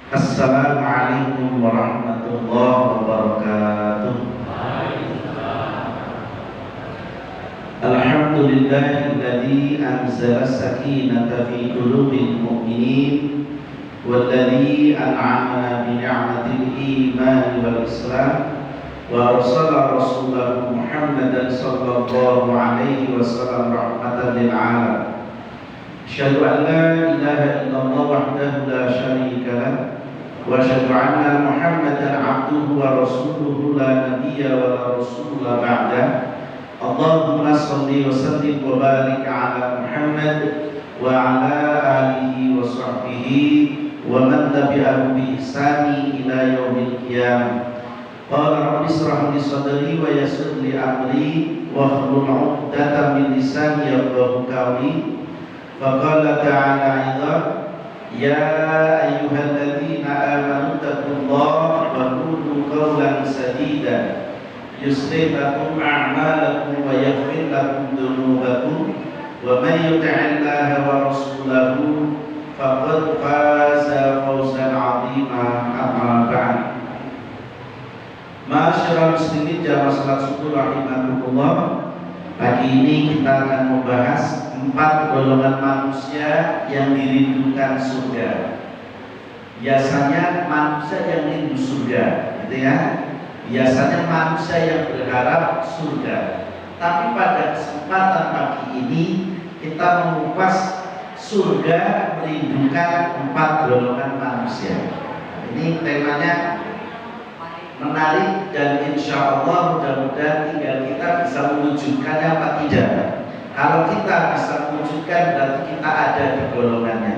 Assalamualaikum warahmatullahi wabarakatuh. Alhamdulillahilladzi anzala sakinata fi qulubil mu'minin walladzi an'ama bi ni'matil iman wal islam wa arsala rasulahu Muhammadan sallallahu alaihi wasallam rahmatan lil alamin. Asyhadu an la ilaha illallah wahdahu la syarika lah wa asyhadu anna Muhammadan abduhu wa rasuluhu la nabiyya wa la rasula ba'da. Allahumma shalli wa sallim wa barik ala Muhammad wa ala alihi wa sahbihi wa man tabi'ahu bi ihsani ila yaumil qiyamah. Qala rabbi shrah li sadri wa yassir li amri wa hlul 'uqdatam min lisani yafqahu qawli. Faqala ta'ala idza ya ayyuhalladzina amanu taqullaha wa qulu qawlan sadida yuslih lakum a'malakum wa yaghfir lakum dhunubakum wa may yuti'illaha wa rasulahu faqad faza fawzan 'azima. Amma ba'd. Ma'asyiral muslimin jamaah salat subuh rahimakumullah. Pagi ini kita akan membahas 4 golongan manusia yang dirindukan surga. Biasanya manusia yang rindu surga, gitu ya. Biasanya manusia yang berharap surga. Tapi pada kesempatan pagi ini kita mengupas surga merindukan 4 golongan manusia. Ini temanya menarik dan insya Allah mudah-mudahan tinggal kita bisa mewujudkannya apa tidak. Kalau kita bisa mewujudkan berarti kita ada di golongannya.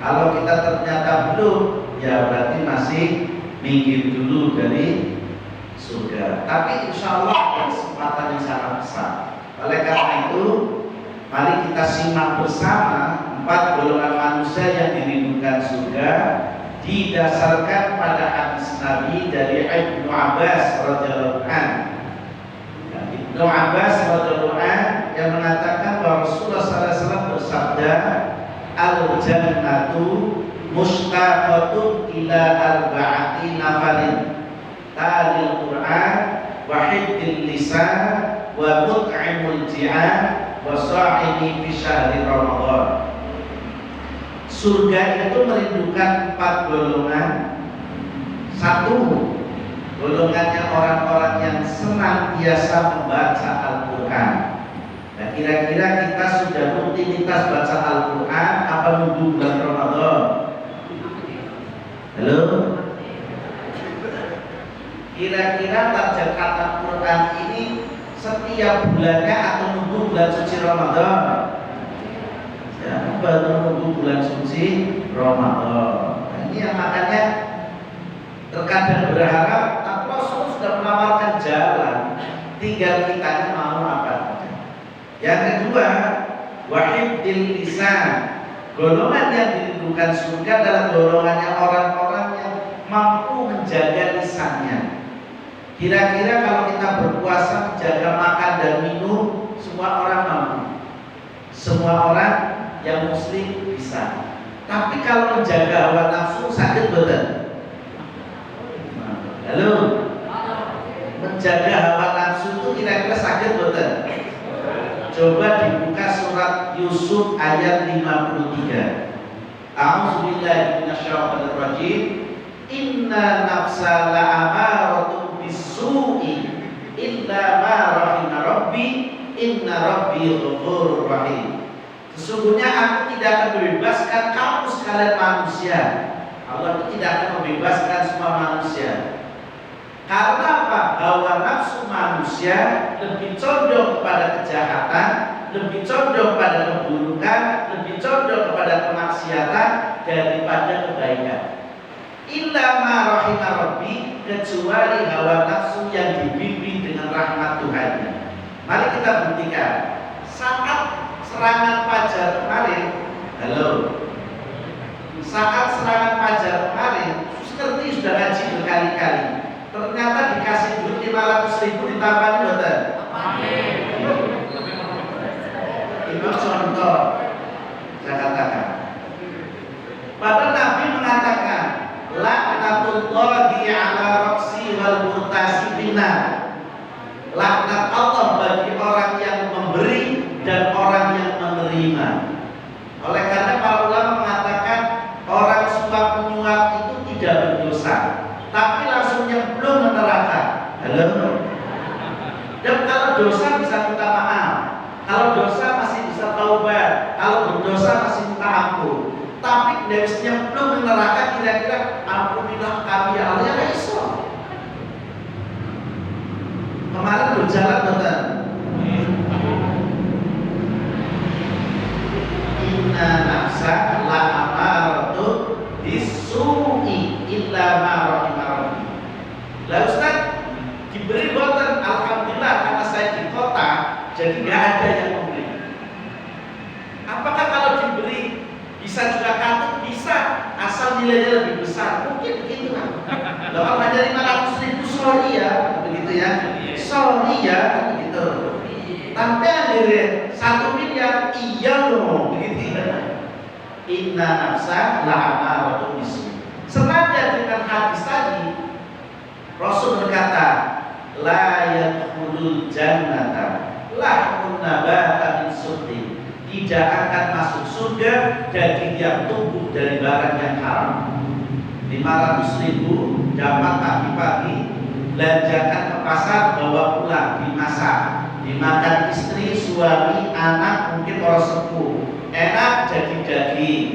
Kalau kita ternyata belum, ya berarti masih minggir dulu dari surga. Tapi insya Allah ada kesempatan yang sangat besar. Oleh karena itu, mari kita simak bersama 4 golongan manusia yang dirindukan surga, didasarkan pada hadis Nabi dari Ibnu Abbas radhiyallahu anhu. Ibnu Abbas radhiyallahu anhu yang mengatakan bahwa Rasulullah sallallahu alaihi wasallam bersabda, al-jannatu mushtaqatun ila arba'ati nafarin talil Qur'an wa hifdzil lisan wa mut'imul ji'an wa sahibi fi syahri Ramadan. Surga itu merindukan 4 golongan. 1, golongannya orang-orang yang senantiasa membaca Al-Quran. Nah, kira-kira kita sudah rutinitas baca Al-Quran apa nunggu bulan Ramadan? Halo? Kira-kira baca kata Quran ini setiap bulannya atau nunggu bulan suci Ramadan? Ya, baru nunggu bulan suci Ramadan. Nah, ini yang makanya terkadang berharap, tapi Rasul sudah menawarkan jalan, tinggal kita mau apa. Yang kedua, wahifdzil lisan. Golongan yang dirindukan surga adalah golongannya orang-orang yang mampu menjaga lisannya. Kira-kira kalau kita berpuasa menjaga makan dan minum, semua orang mampu. Semua orang yang muslim bisa. Tapi kalau menjaga hawa nafsu sakit betul. Halo? Menjaga hawa nafsu itu kira-kira sakit betul. Coba dibuka surat Yusuf ayat 53. A'udzubillahi minasyaitonir rajim. Inna nafsa la'amaratun bis-su'i illa ma rahima rabbi inna rabbi ghafurur rahim. Sesungguhnya aku tidak akan membebaskan kamu sekalian manusia. Allah itu tidak akan membebaskan semua manusia. Karena apa? Hawa nafsu manusia lebih condong kepada kejahatan, lebih condong pada keburukan, lebih condong kepada kemaksiatan daripada kebaikan. Illa ma rahima rabbi, kecuali hawa nafsu yang dibimbing dengan rahmat Tuhan. Mari kita buktikan. Saat serangan Fajar kemarin, halo. Saat serangan Fajar kemarin, seperti sudah ngaji berkali-kali. Ternyata dikasih duit 500.000 ditambahin betul. Itu contoh saya katakan. Padahal Nabi mengatakan la laknatullahi ala roksi wal murtasi binar. Laknat Allah bagi orang yang memberi dan orang yang menerima. Oleh karena para ulama mengatakan orang suap menyuap itu tidak berdosa, tapi langsung nyemplung ke neraka. Halo. Dan kalau dosa bisa minta maaf, kalau dosa masih bisa taubat, kalau berdosa masih minta ampun. Tapi dari nyemplung ke neraka kira-kira ampunilah kami ya Allah, ya iso. Kemarin berjalan betul. Inna nafsa la amaratu bisu'i illa ma rahimah rabbi. Lah Ustaz, diberi boten alhamdulillah karena saya di kota jadi nggak ada yang memberi. Apakah kalau diberi bisa juga katut? Bisa, asal nilainya lebih besar. Mungkin begitu kan. Loh, kalau hanya 500.000 sorry ya, begitu ya. Sorry ya, begitu. Tapi akhirnya 1 miliar iya loh, begitu ya. Inna nafsa la'amaratu bisu. Senada dengan hadis tadi, Rasul berkata, la yadkhulul jannata lahmun nabata min suhtin. Tidak akan masuk surga daging yang tumbuh dari barang yang haram. 500.000 dapat pagi-pagi, belanjakan ke pasar, bawa pulang, dimasak, dimakan istri, suami, anak, mungkin orang sepuh, enak jadi daging.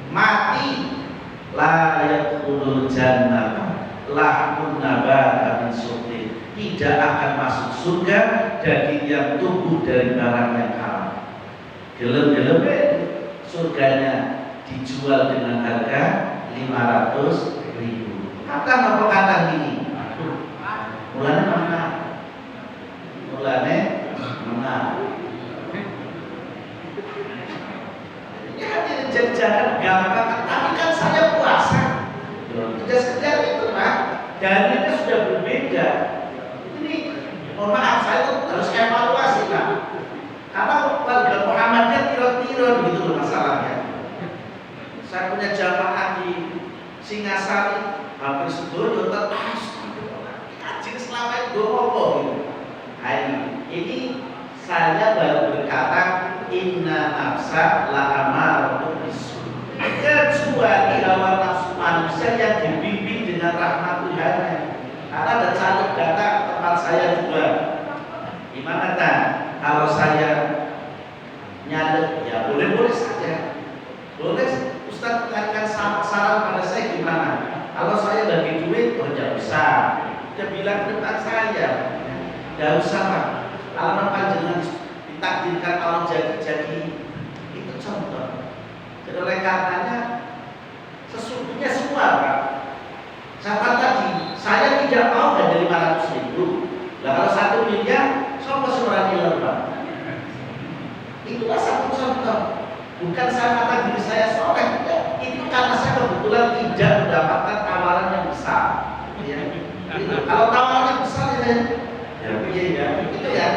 Mati, la yadkhulul jannah lahmun nabata min suhtin. Tidak akan masuk surga daging yang tumbuh dari barang yang haram. Gelem-gelem surganya dijual dengan harga 500.000. Kata apa kata ini? Mulanya mana? Mulanya mana? Ini hanya jajaran gampang. Tapi kan saya puasa. Tugas kerja itu Pak. Dalilnya sudah berbeda. Ini mohon maaf saya harus evaluasi Pak. Karena warga Muhammadiyah tiron-tiron gitu loh masalahnya. Saya punya jamaah di Singasari, hampir sedoyo kaji selama itu apa gitu. Ini saya baru berkata inna nafsa la amaratu bisu. Kecuali hawa nafsu manusia yang dibimbing dengan rahmat Tuhannya. Karena ada caleg datang ke tempat saya juga. Gimana kan? Kalau saya nyadek, ya boleh-boleh saja. Boleh Ustaz memberikan saran pada saya gimana? Kalau saya bagi duit, tidak usah. Dia bilang ke depan saya, tidak usah Pak. Kalau panjenengan ditakdirkan kalau jadi itu contoh. Jadi oleh karenanya sesungguhnya semua Pak. Saya tadi, saya tidak mau dari 500.000. Nah kalau 1 miliar, siapa seorang miliar Pak? Itulah satu contoh. Bukan saya kata diri saya soleh, itu karena saya kebetulan tidak mendapatkan tawaran yang besar. Ya. Kalau tawarannya besar ya itu ya.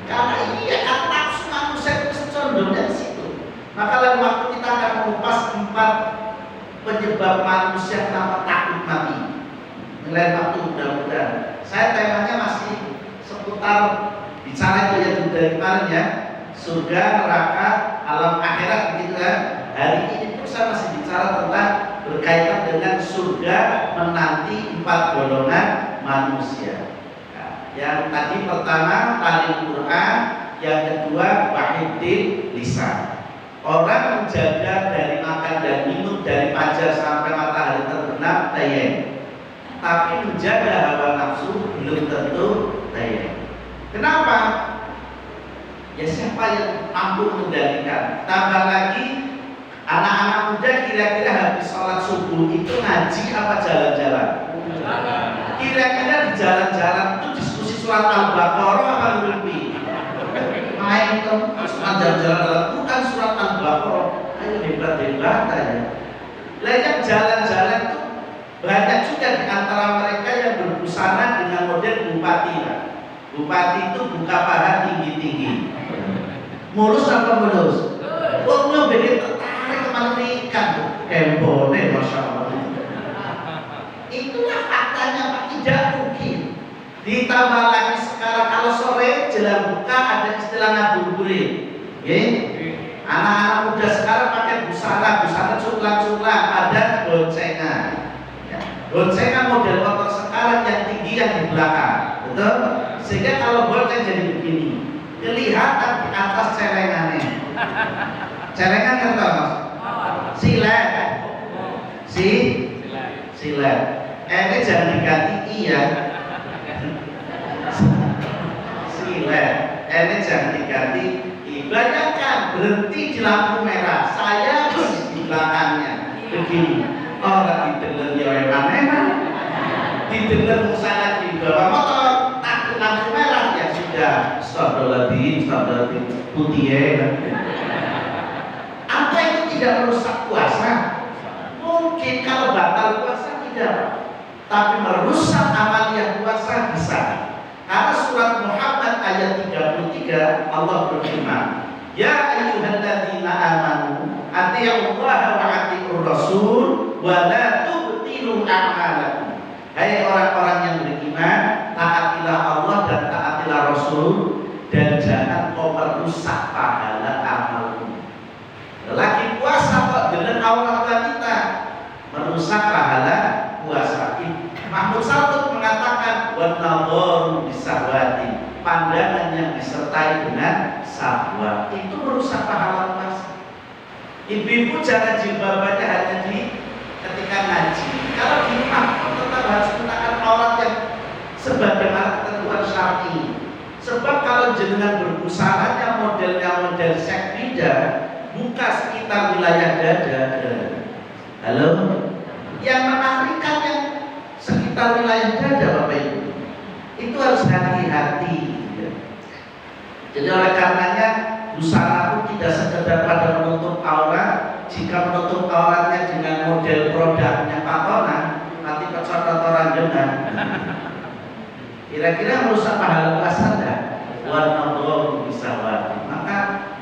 Karena karena nafsu manusia itu condongnya di situ. Maka lain waktu kita akan mengupas 4 penyebab manusia kenapa takut mati. Lain waktu mudah-mudahan. Saya temanya masih seputar bicara itu ya dari kemarin ya. Surga, neraka, alam akhirat begitu kan. Hari ini pun saya masih bicara tentang berkaitan dengan surga menanti 4 golongan manusia. Nah, yang tadi pertama talil Quran, yang kedua wahidil lisan. Orang menjaga dari makan dan minum dari fajar sampai matahari terbenam tayang. Tapi menjaga hawa nafsu belum tentu tayang. Kenapa? Ya siapa yang mampu mengendalikan? Tambah lagi anak-anak muda kira-kira habis sholat subuh itu ngaji apa jalan-jalan? Kira-kira di jalan-jalan itu diskusi surat Al-Baqarah apa ngumpi? Main itu surat jalan-jalan bukan surat Al-Baqarah. Ayo debat-debat aja. Lainnya jalan-jalan itu banyak juga di antara mereka yang berbusana dengan model bupati. Bupati itu buka paha tinggi-tinggi. Mulus apa mulus? Oh, bikin tertarik kemana ikan. Kembone, masya Allah. Ditambah lagi sekarang kalau sore jelang buka ada istilah ngabuburit. Anak-anak muda sekarang pakai busana cuklang-cuklang, ada boncengan. Boncengan model motor sekarang yang tinggi yang di belakang, betul? Sehingga kalau bonceng jadi begini, kelihatan di atas celengannya. Celengan kan toh? Silet. Silet. Ini jangan diganti iya. Silet. Ini jangan diganti. Bayangkan berhenti di lampu merah, saya di belakangnya begini. Orang didengar ya memang didengar saya di bawah motor, takut lampu merah ya sudah stop putih ya. Apa itu tidak merusak puasa? Mungkin kalau batal puasa tidak, tapi merusak amaliyah puasa bisa. Karena surat Muhammad ayat 33 Allah berfirman, ya ayyuhalladzina amanu atiiullaha wa atiiur rasul wa la tubtilu a'malakum. Hai orang-orang yang beriman, taatilah Allah dan taatilah Rasul, dan jangan kau merusak pahala amalmu. Lagi puasa kok dengan aurat wanita merusak pahala puasa. Mahmud Saltuk mengatakan wan-nadharu bisahwati, pandangan yang disertai dengan syahwat itu merusak pahala puasa. Ibu-ibu jangan jilbabannya hanya di ketika ngaji. Kalau di rumah tetap harus menggunakan aurat yang sebagaimana ketentuan syar'i. Sebab kalau jenengan berbusana modelnya model seks bida, buka sekitar wilayah dada. Halo? Yang menafrikan yang sekitar wilayah dada Bapak Ibu, itu harus hati-hati. Jadi oleh karenanya busana pun tidak sekedar pada menutup aurat. Jika menutup auratnya dengan model produknya Patona, nanti pecah orang dengan kira-kira merusak pahala puasa enggak? Wan-nadharu bisahwati. Maka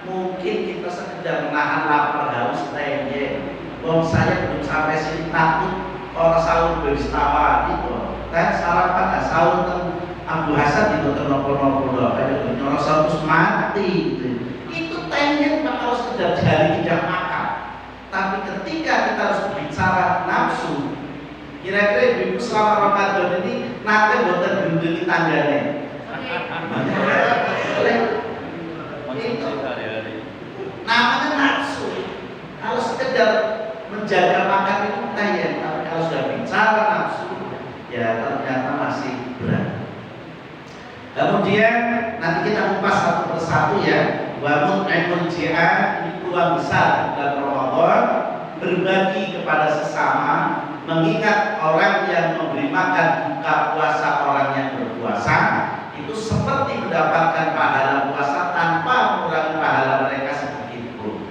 mungkin kita sekedar menahan lapar haus tenge. Wong saya belum sampai sini takut orang sahur beristawa itu. Kan sarapan sahur teng Abu Hasan itu nopo-nopo kayak orang sahur mati gitu. Itu tenge kalau sekedar jari tidak makan. Tapi ketika kita harus bicara nafsu, kira-kira ibu selama Ramadan ini nanti buatan gendeli tangganya. Itu namanya nafsu. Kalau sekedar menjaga makan itu kaya, tapi kalau sudah bicara nafsu, ya ternyata masih berat. Kemudian nanti kita kupas satu persatu ya. Wa mut'imul ji'an, ini peluang besar dalam Ramadan, berbagi kepada sesama, mengingat orang yang memberi makan buka puasa orang yang berpuasa itu seperti mendapatkan pahala puasa tanpa mengurangi pahala mereka sedikit pun.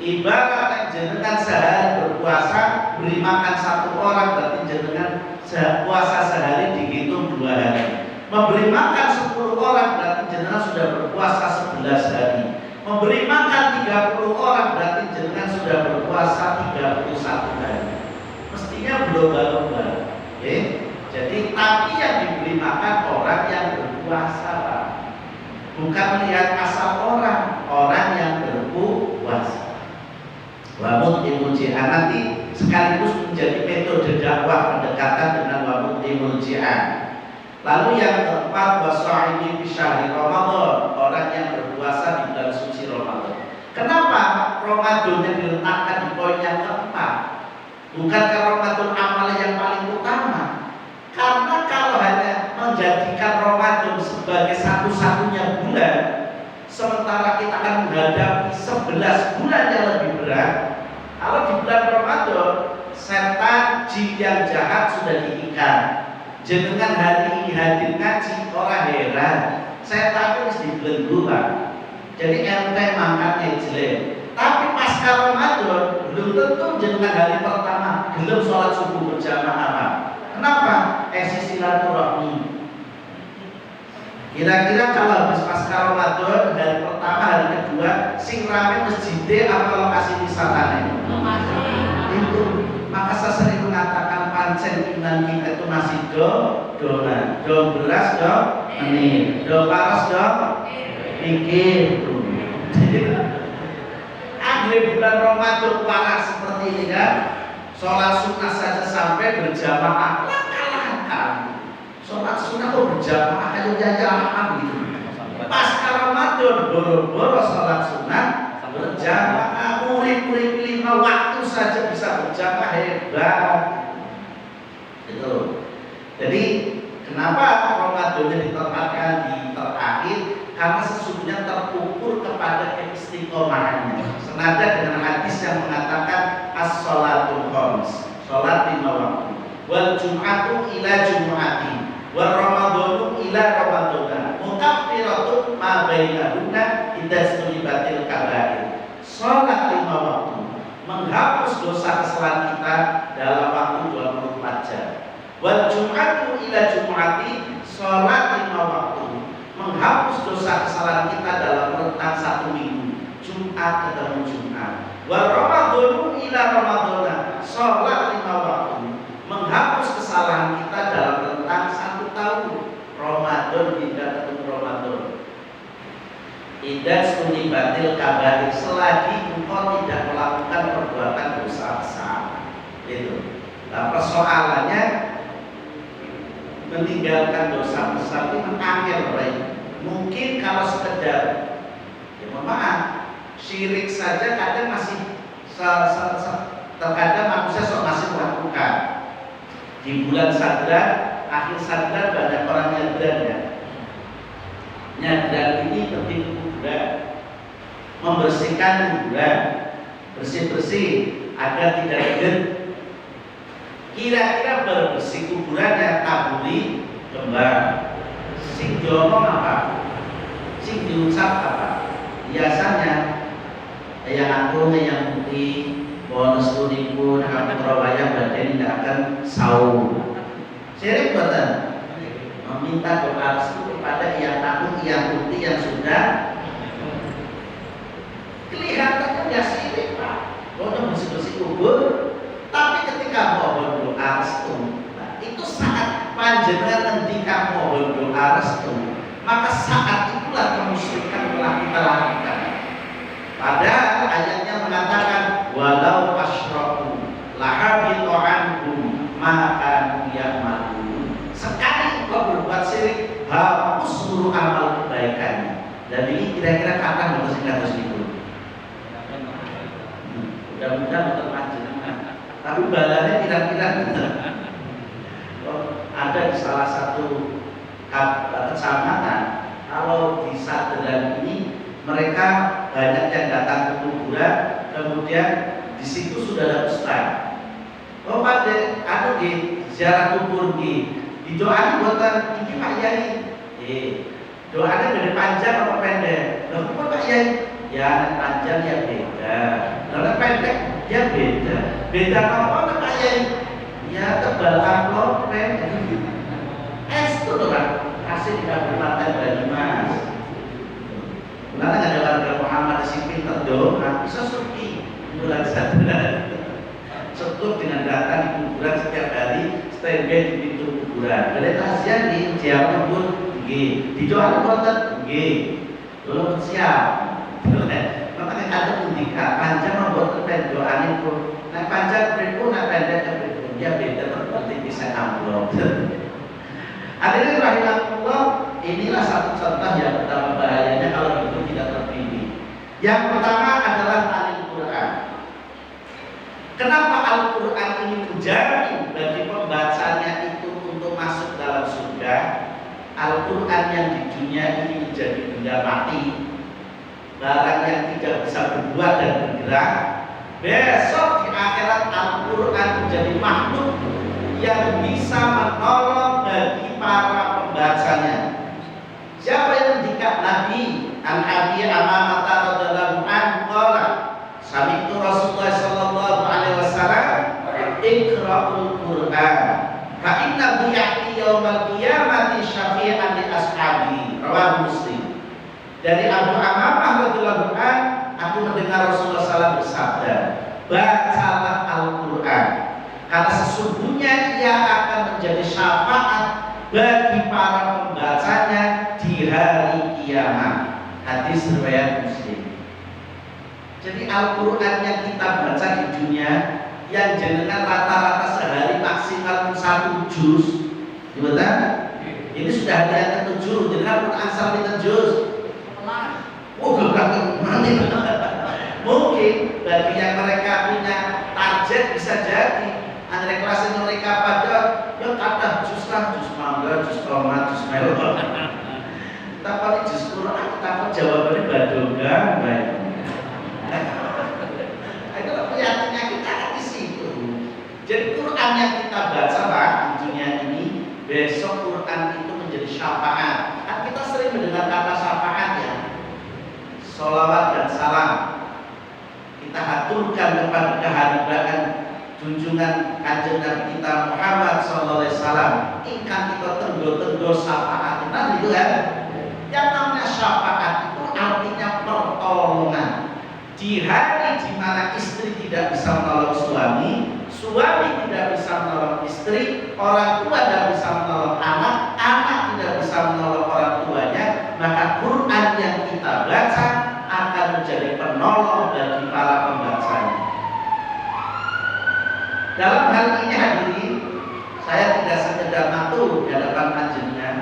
Ibarat jenengan sehari berpuasa beri makan satu orang, berarti jenengan puasa sehari dihitung 2 hari. Memberi makan 10 orang berarti jenengan sudah berpuasa 11 hari. Memberi makan 30 orang berarti jenengan sudah berpuasa 31 hari. Mestinya berlomba-lomba. Jadi tapi yang diberi makan orang yang berpuasa, Pak. Bukan melihat asal orang yang berpuasa. Wamut imulji'an nanti sekaligus menjadi metode dakwah pendekatan dengan wamut imulji'an. Lalu yang keempat, wasa'imi fi syahri Ramadan, orang yang berpuasa di bulan suci Ramadan. Kenapa Ramadannya diletakkan di poin yang keempat? Bukankah Ramadan amal yang paling utama? Karena kalau hanya menjadikan Ramadan sebagai satu-satunya bulan, sementara kita akan menghadapi 11 bulan yang lebih berat. Kalau di bulan Ramadan, setan jin yang jahat sudah diikat. Jenengan hari ini hadir ngaji orang heran, setan itu dibelenggu Pak. Jadi ente makannya jelek. Tapi pasca Ramadan belum tentu jenengan hari pertama gelem sholat subuh berjamaah Pak. Kenapa? Silaturahmi. Kira-kira kalau habis pasca Ramadan hari pertama, hari kedua, sing rame masjidnya apa lokasi wisatanya? Itu. Maka saya sering mengatakan pancen iman kita itu masih dona, do beras do menit, do paras do mikir. Akhir bulan Ramadan parah seperti ini kan, sholat sunnah saja sampai berjamaah langkah-langkah. Sholat sunnah kok berjamaah kayak jajahan gitu. Pas Ramadan boro-boro sholat sunnah berjamaah, murid-murid 5 waktu saja bisa berjamaah, hebat. Itu. Jadi kenapa Ramadannya ditempatkan di terakhir? Karena sesungguhnya terukur kepada keistiqomahannya. Senada dengan hadis yang mengatakan as-sholatul khams, sholat 5 waktu. Wal jum'atu ila jum'ati, wal ramadhanu ila ramadhana, mukaffiratun ma bainahunna idza sulibatil kabair. Sholat 5 waktu menghapus dosa kesalahan kita dalam waktu 24 jam. Wal jum'atu ila jum'ati, sholat 5 waktu menghapus dosa kesalahan kita dalam rentang 1 minggu, Jumat ketemu Jumat. Wal ramadhanu ila ramadhana, sholat 5 waktu menghapus kesalahan kita dalam rentang 1 tahun, Ramadan hingga ketemu Ramadan. Idza sulibatil kabair, selagi engkau tidak melakukan perbuatan dosa besar. Itu. Nah, persoalannya meninggalkan dosa besar itu angel, mungkin kalau sekedar ya maaf, syirik saja kadang masih terkadang manusia masih melakukan. Di bulan Sadran, akhir Sadran banyak orang nyadran ya. Nyadran ini penting kuburan, membersihkan kuburan, bersih-bersih agar tidak hidup. Kira-kira bersih kuburan yang taburi kembang. Sing diomong apa? Sing diucap apa? Biasanya yang aku yang putih bonus pun akan terbayang badan tidak akan saum. Syirik betul. Meminta doa restu kepada yang takut, yang putih, yang sudah kelihatannya ya syirik Pak. Bonus bersih-bersih kubur. Tapi ketika mohon doa restu, nah, itu saat panjenengan ngendika mohon doa restu, maka saat itulah kemusyrikan telah kita lakukan. Padahal ayatnya mengatakan walau asyraku lahabita anhum ma kanu ya'malun. Sekali engkau berbuat syirik, hapus seluruh amal kebaikannya. Dan ini kira-kira kapan bersih-bersih itu? Mudah-mudahan untuk panjenengan. Tapi balanya kira-kira benar. Ada di salah satu kecamatan, kalau di Sadran ini mereka banyak yang datang ke kuburan, kemudian di situ sudah ada ustaz. Oh Pak, ada di ziarah kubur di doa buatan ini Pak Yai. Doanya dari panjang apa pendek? Loh kok Pak Yai? Ya panjang ya beda, kalau pendek ya beda. Beda apa Pak Yai? Ya tebal amplop pendek. Itu tuh kan kasih di Kabupaten Banyumas. Karena ada warga Muhammad sipil terdoa bisa suki bulan Sadran. Cukup dengan datang di kuburan setiap hari, standby di pintu kuburan. Dari kasihan di Jawa pun, di doa konten, belum siap. Makanya ada indika panjang membuat terpen doanya pun. Nah panjang pun, nah pendek pun, dia beda terpenting bisa amplop. Hadirin rahimahullah, inilah satu contoh yang pertama bahayanya kalau itu tidak terpilih. Yang pertama adalah Al-Quran. Kenapa Al-Quran ini menjamin bagi pembacanya itu untuk masuk dalam surga? Al-Quran yang di dunia ini menjadi benda mati, barang yang tidak bisa berbuat dan bergerak. Besok di akhirat Al-Quran menjadi makhluk yang bisa menolong bagi para pembacanya. Siapa yang mendikat Nabi? An-Abi Amamata radhiyallahu anhu qala sami'tu Rasulullah sallallahu alaihi wasallam iqra'ul Qur'an fa innahu ya'ti yaumal qiyamati syafi'an li ashabi. Rawahu Muslim. Dari Abu Amamah radhiyallahu anhu, aku mendengar Rasulullah sallallahu alaihi wasallam bersabda, bacalah Al-Qur'an karena sesungguhnya ia akan menjadi syafaat bagi para pembacanya di hari kiamat. Hadis riwayat Muslim. Jadi Al-Quran yang kita baca di dunia, yang jenengan rata-rata sehari maksimal 1 juz, betul? Ini sudah hari yang ke-7, jenengan Quran sampai juz. Oh, gak mungkin bagi yang mereka punya target bisa jadi antara kelas mereka pada ya kata juz lah, juz mangga, juz tomat, juz melon. Tapi juz Quran kita jawabannya badongan, baik. Itulah keyakinan kita di situ. Jadi Quran yang kita baca Pak di dunia ini, besok Quran itu menjadi syafaat. Kan kita sering mendengar kata syafaat ya. Sholawat dan salam kita haturkan kepada kehadiran junjungan kanjeng Nabi kita Muhammad sallallahu alaihi wasallam. Ingkang kita tenggo-tenggo syafaat. Nah itu kan. Yang namanya syafaat itu artinya pertolongan. Di hari di mana istri tidak bisa menolong suami, suami tidak bisa menolong istri, orang tua tidak bisa menolong anak, anak tidak bisa menolong orang tuanya, maka Quran yang kita baca akan menjadi penolong bagi para pembacanya. Dalam hal ini hadirin, saya tidak sekedar matur di hadapan panjenengan.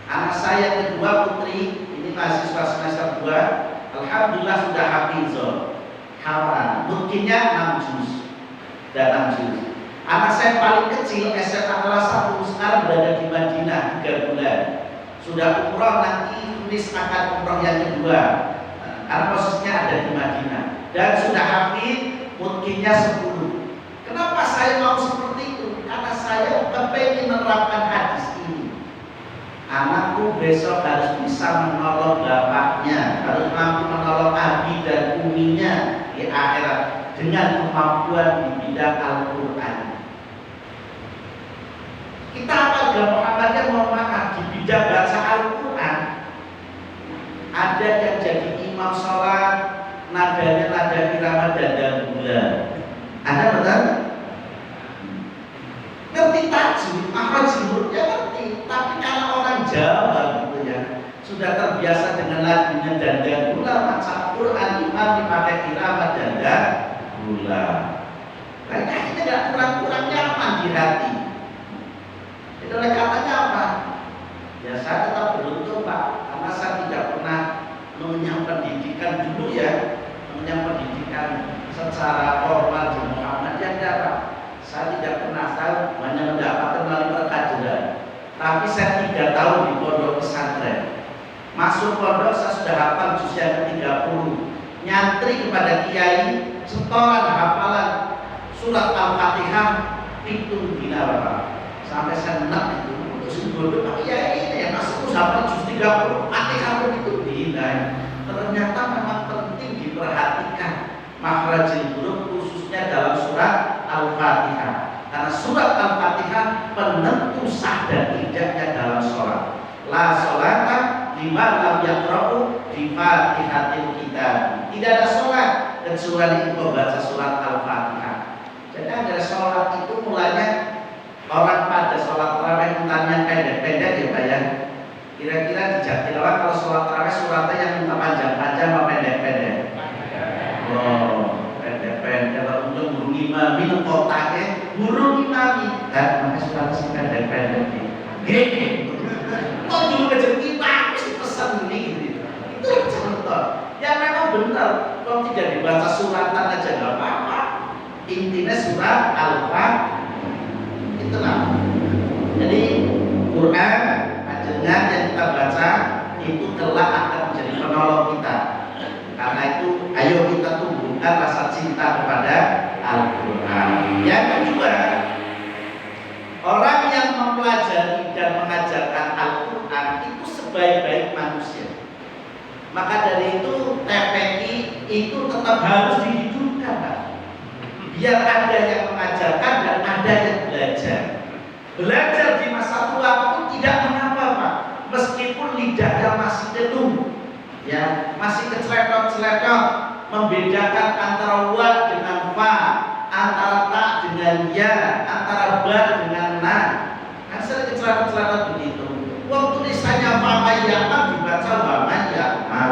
Anak saya kedua putri, ini mahasiswa semester 2, alhamdulillah sudah hafizah, hafal, mungkinnya 6 juz dan 6 juz. Anak saya paling kecil SMA kelas 1 sekarang berada di Madinah 3 bulan. Sudah umroh, nanti tulis akan umroh yang kedua. Karena posisinya ada di Madinah dan sudah hafid mungkinnya 10. Kenapa saya mau seperti itu? Karena saya kepengen menerapkan hadis ini. Anakku besok harus bisa menolong bapaknya, harus mampu menolong abi dan uminya di akhirat dengan kemampuan di bidang Al-Quran. Kita warga Muhammadiyah mohon maaf di bidang baca Al-Quran ada yang jadi imam sholat nadanya nada irama dan bulan. Ada betul? Ngerti tajwid, makhraj ya ngerti. Tapi kalau orang Jawa gitu ya sudah terbiasa dengan lagunya dan bulan macam Quran imam dipakai irama dan bulan. Kayaknya ini nggak kurang-kurang nyaman di hati. Itu oleh katanya apa? Ya saya tetap beruntung Pak, karena saya tidak pernah mengenyam pendidikan dulu ya, mengenyam pendidikan secara formal di Muhammadiyah ya Pak. Saya tidak pernah tahu, hanya mendapatkan melalui perkajian. Tapi saya 3 tahun di pondok pesantren. Masuk pondok saya sudah hafal juz yang ke-30. Nyantri kepada kiai, setoran hafalan surat Al-Fatihah itu dinar Pak. Sampai saya enak itu untuk sembunyi Pak Kiai ini ya masuk hafal juz 30 Fatihah itu dinar. Ternyata memang penting diperhatikan makhrajul huruf khususnya dalam surat Al-Fatihah. Karena surat Al-Fatihah penentu sah dan tidaknya dalam sholat. La sholata liman lam yaqra'u bi Fatihatil kitab. Tidak ada sholat kecuali membaca surat Al-Fatihah. Jadi ada sholat itu mulanya orang pada sholat tarawih untanya pendek-pendek ya Pak ya. Kira-kira di Jatilawat kalau sholat tarawih suratnya yang minta panjang-panjang atau pendek-pendek? Oh, pendek-pendek. Kalau untuk guru imami kotaknya guru imami dan makanya suratnya sih pendek-pendek nih. Gitu. Oh dulu kejadian aku sih pesan ini. Itu contoh. Ya memang benar. Kalau tidak dibaca suratan aja nggak apa-apa. Intinya surat Al-Fatihah. Itulah. Jadi Quran ajengan yang kita baca itu kelak akan menjadi penolong kita. Karena itu ayo kita tumbuhkan rasa cinta kepada Al-Quran. Yang kedua, orang yang mempelajari dan mengajarkan Al-Quran itu sebaik-baik manusia. Maka dari itu TPI itu tetap harus dihidupkan Pak. Biar ada yang mengajarkan dan ada yang belajar. Belajar di masa tua itu tidak mengapa Pak. Meskipun lidahnya masih ketum, ya masih keceletot-celetot, membedakan antara wa dengan fa, antara ta dengan ya, antara ba dengan na. Kan sering kecelakaan begitu. Wong tulisannya famayyaman dibaca wamayyaman.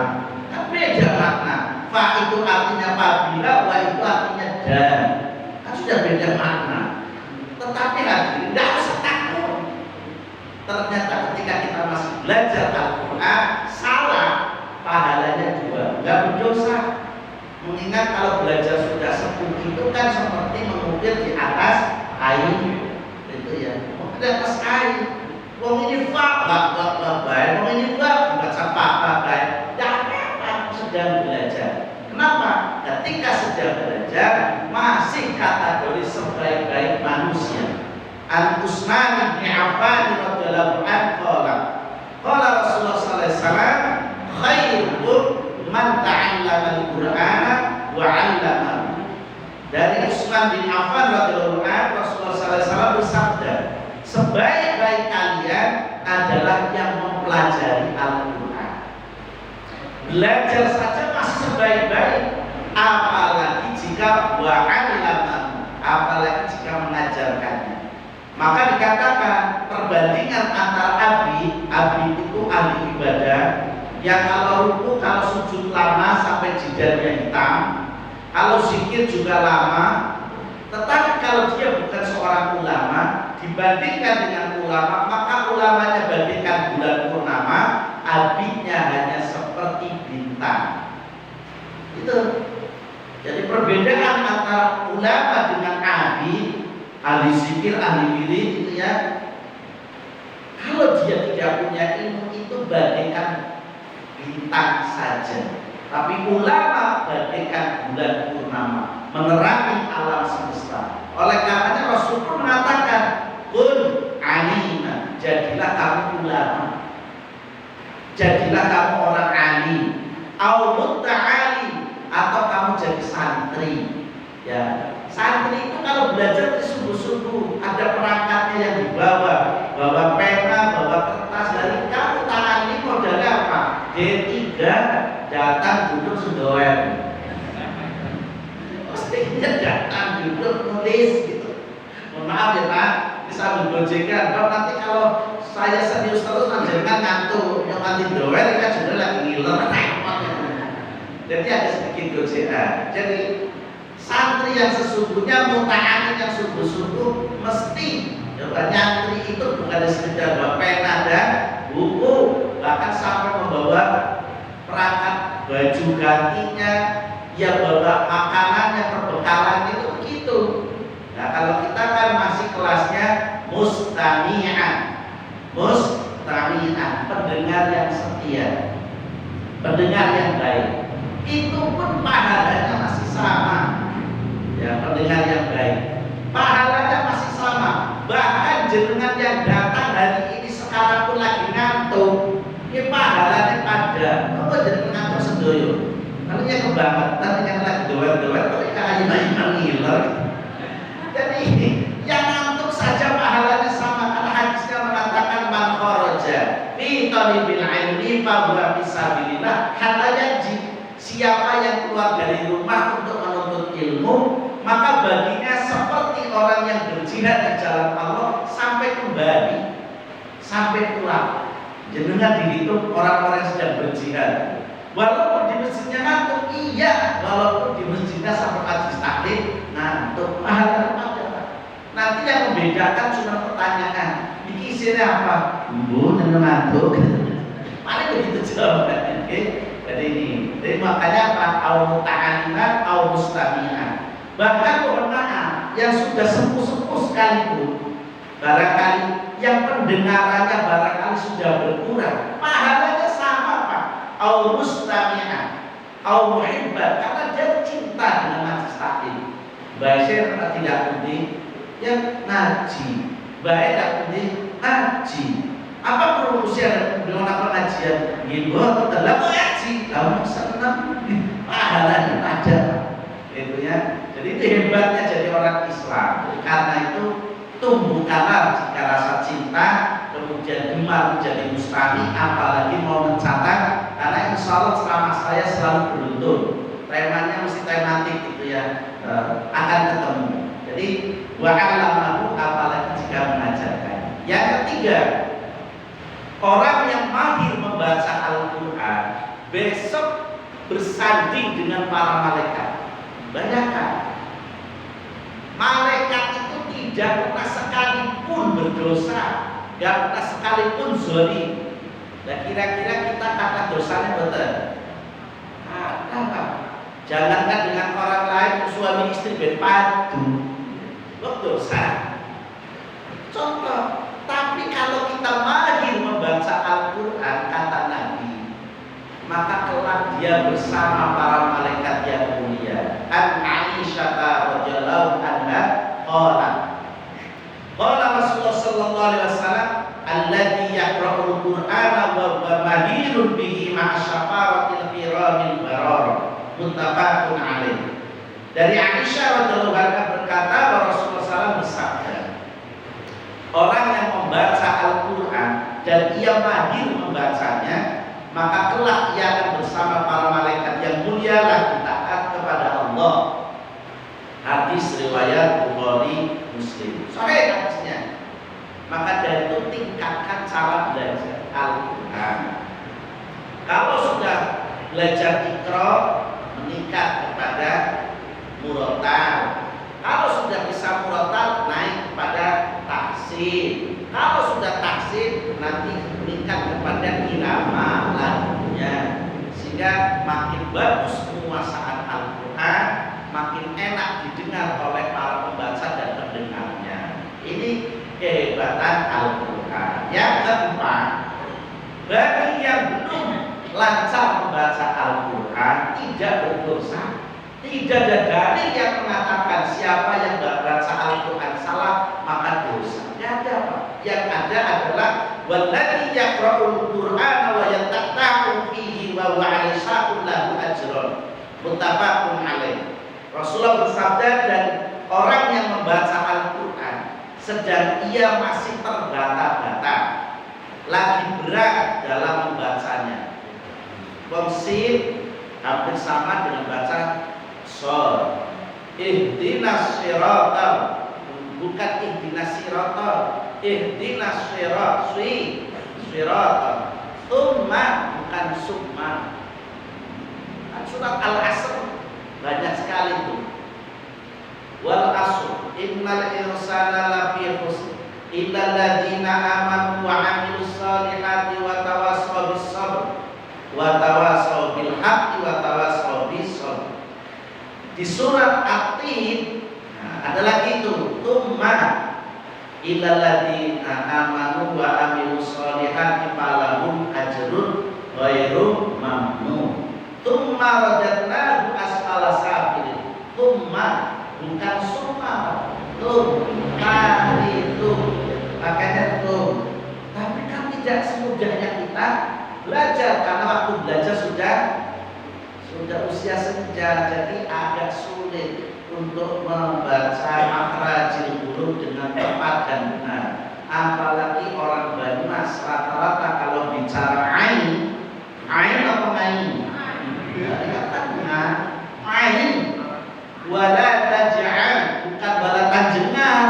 Kan beda makna. Fa itu artinya apabila, wa itu artinya dan. Kan sudah beda makna. Tetapi hadirin tidak usah takut. Ternyata ketika kita masih belajar Al-Quran, salah, pahalanya juga nggak berdosa. Mengingat kalau belajar sudah sepuh itu kan seperti mengukir di atas air, itu ya, di atas air. Wong ini fa, baik, wong ini ba, dibaca baik, tidak apa-apa, sedang belajar. Kenapa? Ketika sedang belajar masih kategori sebaik-baik manusia. Al-Utsman bin Affan radhiyallahu anhu qala Rasulullah sallallahu alaihi wasallam khairukum man ta'allama al-Qur'ana wa 'allamahu. Dari Utsman bin Affan radhiyallahu anhu Rasulullah sallallahu alaihi wasallam bersabda, sebaik-baik kalian adalah yang mempelajari Al-Qur'an. Belajar saja masih sebaik-baik, apalagi jika wa 'allamahu, apalagi jika mengajarkannya. Maka dikatakan perbandingan antara abid itu ahli ibadah yang kalau ruku, kalau sujud lama sampai jidatnya hitam, kalau zikir juga lama. Tetapi kalau dia bukan seorang ulama, dibandingkan dengan ulama, maka ulamanya bandingkan bulan purnama, abidnya hanya seperti bintang. Itu. Jadi perbedaan antara ulama dengan abid, ahli zikir, ahli wirid itu ya. Kalau dia tidak punya ilmu itu bagaikan bintang saja. Tapi ulama bagaikan bulan purnama, menerangi alam semesta. Oleh karenanya Rasul pun mengatakan, "Kun alima," jadilah kamu ulama. Jadilah kamu orang alim. Au mutta'alim, atau kamu jadi santri. Ya. Santri itu kalau belajar sungguh-sungguh, ada perangkatnya yang dibawa, bawa pena, bawa kertas. Dari kamu tangan ini modalnya apa? D3, datang duduk sedoen. Mestinya datang duduk nulis gitu. Mohon maaf ya Pak, bisa bergojekan. Nanti kalau saya serius terus nantikan ngantuk, yang nanti doen kan sudah lagi ngiler. Jadi ada sedikit gojekan. Jadi santri yang sesungguhnya, muta'alim yang sungguh-sungguh, mesti nyantri itu bukan sekedar bawa pena dan buku, bahkan sampai membawa perangkat baju gantinya, ya bawa makanannya, perbekalannya itu begitu. Nah kalau kita kan masih kelasnya mustami'an, pendengar yang setia, pendengar yang baik, itu pun pahalanya masih sama. Ya, pendengar yang baik, pahalanya masih sama. Bahkan jenengan yang datang hari ini sekarang pun lagi ngantuk, ini pahalanya pada. Kamu jenengan ngantuk sedoyo. Kalau yang kebangetan yang lagi doer-doer, mereka hanya ngiler. Jadi yang ngantuk saja pahalanya sama, karena hadisnya mengatakan man kharaja fi talibil ilmi fa huwa fi sabilillah hatta yaji. Siapa yang keluar dari rumah untuk menuntut ilmu, maka baginya seperti orang yang berjihad di jalan Allah sampai kembali, sampai pulang. Jenengan dihitung orang-orang yang sedang berjihad. Walaupun di masjidnya ngantuk, iya. Walaupun di masjidnya sampai majlis taklim ngantuk, pahala ada. Nanti yang membedakan cuma pertanyaan, ini isinya apa? Bu, ngantuk. Paling begitu jawabannya. Jadi ini, jadi makanya apa? Au muta'aliman, au mustami'an. Bahkan mohon maaf, yang sudah sepuh-sepuh sekalipun, barangkali yang pendengarannya barangkali sudah berkurang, pahalanya sama Pak. Au mustami'an, au muhibban, karena dia cinta dengan majlis taklim. Baik tidak penting, yang ngaji. Baik tidak penting, ngaji. Apa perumusnya dengan pengajian? Gimana? Dalam ngaji, kamu senang, pahalanya ada. Itu ya. Jadi itu hebatnya jadi orang Islam. Karena itu tumbuhkanlah jika rasa cinta, kemudian gemar menjadi mustami, apalagi mau mencatat. Karena insya Allah ceramah saya selalu beruntun. Temanya mesti tematik gitu ya, akan ketemu. Jadi wa'alamahu, apalagi jika mengajarkan. Yang ketiga, orang yang mahir membaca Al-Quran besok bersanding dengan para malaikat. Bayangkan, malaikat itu tidak pernah sekalipun berdosa, tidak pernah sekalipun zalim. Nah, kira-kira kita kata dosanya betul? Apa? Jangankan dengan orang lain, suami istri berpadu, dosa. Contoh. Tapi kalau kita mahir membaca Al-Quran, kata Nabi, maka kelak dia bersama para malaikat yang mulia. An Aisyah radhiyallahu anha qala Rasulullah sallallahu alaihi wasallam, alladzi yaqra'ul Qur'ana wa huwa mahirun bihi ma'a syafaratil kiramil barar, muttafaqun alaih. Dari Aisyah radhiyallahu anha berkata bahwa Rasulullah SAW bersabda, orang yang membaca Al-Quran dan ia mahir membacanya, maka kelak ia akan bersama para malaikat yang mulia lagi taat kepada Allah. Hadis riwayat Bukhari Muslim. Sahih hadisnya. Maka dari itu tingkatkan cara belajar Al-Quran. Kalau sudah belajar Iqra, meningkat kepada murotal. Kalau sudah bisa murotal, naik kepada tahsin. Kalau sudah tahsin, nanti meningkat kepada irama lagunya, sehingga makin bagus penguasaan Al-Quran, makin enak didengar oleh para pembaca dan pendengarnya. Ini kehebatan Al-Quran. Yang keempat, bagi yang belum lancar membaca Al-Quran, tidak berdosa. Tidak ada dalil yang mengatakan siapa yang membaca Al-Quran salah maka dosa. Tidak ada, Pak. Yang ada adalah walladzi yaqra'ul Qur'ana wa yata'ahu fihi wa huwa 'alisaun lahu ajrun, muttafaqun alaih. Rasulullah bersabda, dan orang yang membaca Al-Quran sedang ia masih terbata-bata, lagi berat dalam membacanya. Komsin hampir sama dengan baca shor. Ihdinas siratal, bukan ihdinas siratal, ihdinas siratal. Tsumma, bukan summa. Surat Al-Asr banyak sekali itu. Wal asr innal insana lafi khusr illa alladziina aamanu wa 'amilus shalihati wa tawassaw bis sabr wa tawassaw bil haqqi wa tawassaw bis sabr. Di surat At-Tin ada lagi itu, tsumma illal ladzina amanu wa 'amilus shalihati falahum ajrun ghairu mamnun. Tsumma radadnahu asfala safilin. Tsumma, bukan summa. Tsumma itu makanya tsum. Tapi kan tidak semudahnya kita belajar, karena waktu belajar sudah usia senja, jadi agak sulit untuk membaca makhrajil huruf dengan tepat dan benar. Apalagi orang Banyumas, rata-rata kalau bicara ain apa ain? Dikatakan ain, wala taj'al, bukan wala tanjengal.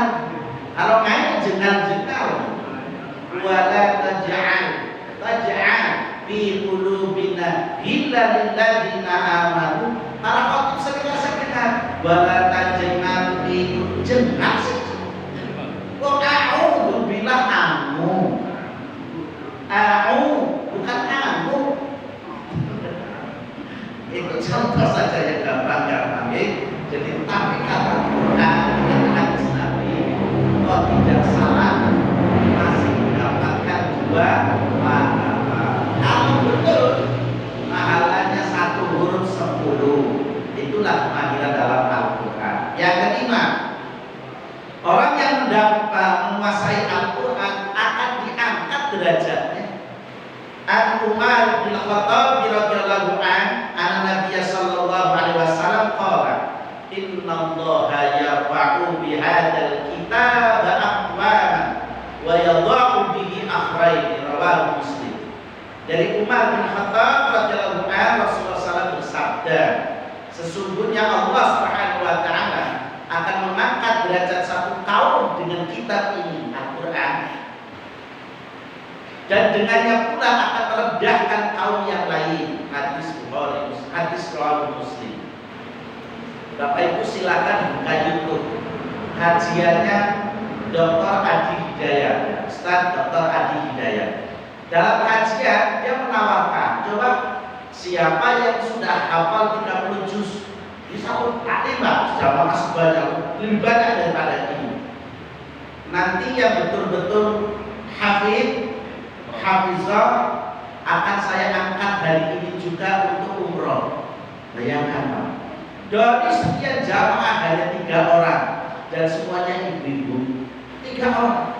Kalau ain jengal-jengal, wala taj'al fi qulubina illa lilladzina amanu. Para khotib sering dengar wala taj'al fi jengal sih. Oh, a'udzu billah, amu. Bukan amu. Itu contoh saja yang gampang-gampang. Jadi tapi kata Quran dan hadis Nabi kok tidak salah, masih mendapatkan dua pahala. Kalau betul pahalanya 1 huruf 10, itulah kemahiran dalam Al-Quran. Yang kelima, orang yang menguasai Al-Quran akan diangkat derajatnya. An Umar bin Khattab radhiyallahu an Nabi sallallahu alaihi wasallam qala, innallaha yarfa'u bihadzal kitab aqwaman wa yadha'u bihi akhrayn, rawahu Muslim. Dari Umar bin Khattab radhiyallahu an, Rasulullah SAW bersabda, sesungguhnya Allah Subhanahu wa taala akan mengangkat derajat dan dengannya pula akan merendahkan kaum yang lain. Hadis Bukhari, hadis riwayat Muslim. Bapak Ibu silakan buka YouTube kajiannya Dr. Adi Hidayat, Ustaz Dr. Adi Hidayat. Dalam kajian dia menawarkan, coba siapa yang sudah hafal 30 juz bisa Mbak, sudah masuk banyak, lebih banyak daripada ini. Nanti yang betul-betul hafizah akan saya angkat hari ini juga untuk umroh. Bayangkan Pak, dari sekian jamaah hanya 3 orang dan semuanya ibu-ibu. 3 orang.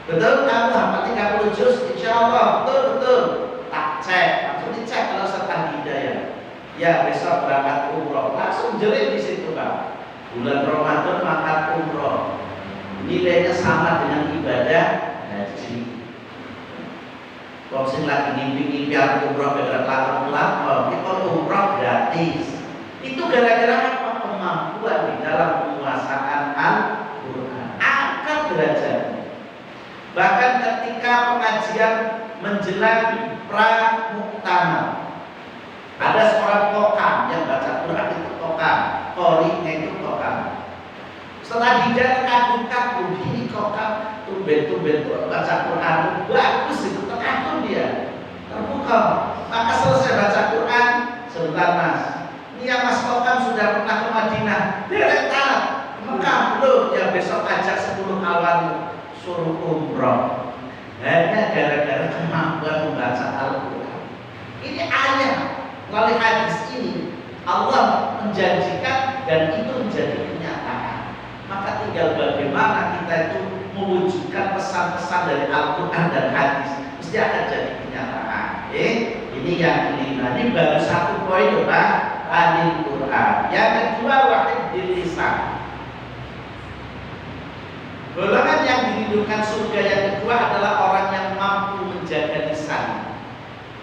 Betul kamu hafal 30 juz, insya Allah betul. Tak cek, langsung dicek kalau Ustaz Hidayat. Ya besok berangkat umroh, langsung jerit di situ Pak. Bulan Ramadan makan umroh, nilainya sama dengan ibadah haji. Kalau sing lagi ngimpi umroh berkelakon-kelakon, itu umroh gratis. Itu gara-gara apa? Kemampuan di dalam penguasaan Al-Quran, angkat derajatnya. Bahkan ketika pengajian menjelang pra-muktamar, ada seorang kokam yang baca Quran itu kokam, qori'nya itu kokam. Setelah dia terkagum-kagum, ini kokam tumben-tumben baca Quran bagus itu, terkagum dia, terpukau. Maka selesai baca Quran, sebentar Mas, ini yang Mas kokam sudah pernah ke Madinah, direktar Mekah belum? Ya besok ajak 10 kawan suruh umroh. Hanya gara-gara kemampuan membaca Al-Quran. Ini ayat. Melalui hadis ini Allah menjanjikan dan itu menjadi kenyataan. Maka tinggal bagaimana kita itu mewujudkan pesan-pesan dari Al-Quran dan hadis, mesti akan jadi kenyataan. Ini yang kelima. Ini baru 1 poin Pak, Anil Quran. Yang kedua, wahid bil lisan. Golongan yang diridhokan surga yang kedua adalah orang yang mampu menjaga lisan.